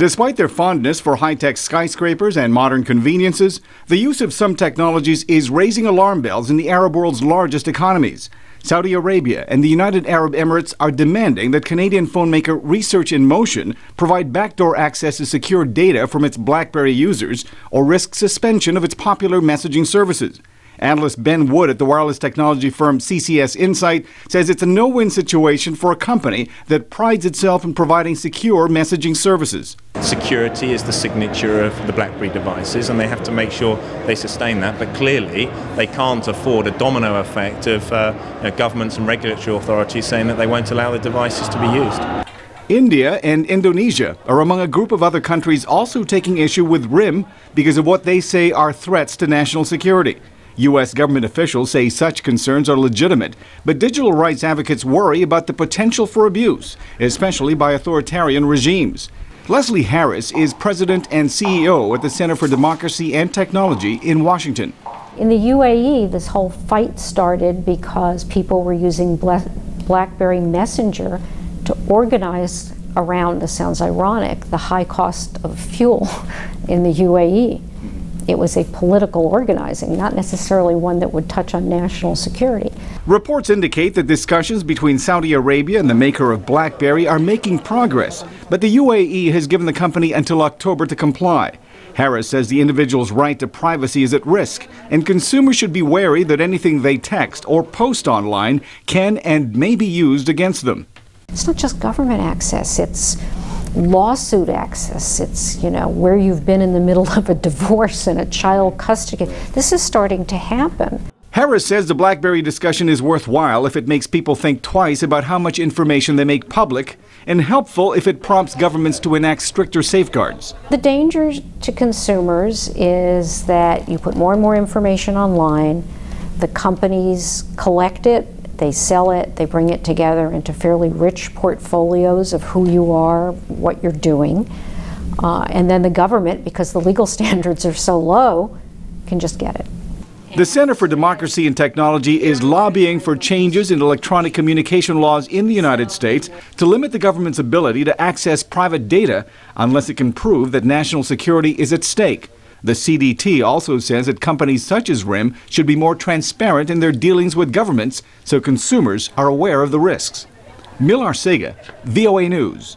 Despite their fondness for high-tech skyscrapers and modern conveniences, the use of some technologies is raising alarm bells in the Arab world's largest economies. Saudi Arabia and the United Arab Emirates are demanding that Canadian phone maker Research in Motion provide backdoor access to secure data from its Blackberry users or risk suspension of its popular messaging services. Analyst Ben Wood at the wireless technology firm CCS Insight says it's a no-win situation for a company that prides itself in providing secure messaging services. Security is the signature of the Blackberry devices, and they have to make sure they sustain that. But clearly, they can't afford a domino effect of governments and regulatory authorities saying that they won't allow the devices to be used. India and Indonesia are among a group of other countries also taking issue with RIM because of what they say are threats to national security. U.S. government officials say such concerns are legitimate, but digital rights advocates worry about the potential for abuse, especially by authoritarian regimes. Leslie Harris is president and CEO at the Center for Democracy and Technology in Washington. In the UAE, this whole fight started because people were using Blackberry Messenger to organize around, this sounds ironic, the high cost of fuel in the UAE. It was a political organizing, not necessarily one that would touch on national security. Reports indicate that discussions between Saudi Arabia and the maker of Blackberry are making progress, but the UAE has given the company until October to comply. Harris says the individual's right to privacy is at risk, and consumers should be wary that anything they text or post online can and may be used against them. It's not just government access, it's lawsuit access. It's, where you've been in the middle of a divorce and a child custody. This is starting to happen. Harris says the Blackberry discussion is worthwhile if it makes people think twice about how much information they make public, and helpful if it prompts governments to enact stricter safeguards. The danger to consumers is that you put more and more information online, the companies collect it, they sell it, they bring it together into fairly rich portfolios of who you are, what you're doing, and then the government, because the legal standards are so low, can just get it. The Center for Democracy and Technology is lobbying for changes in electronic communication laws in the United States to limit the government's ability to access private data unless it can prove that national security is at stake. The CDT also says that companies such as RIM should be more transparent in their dealings with governments so consumers are aware of the risks. Mil Arcega, VOA News.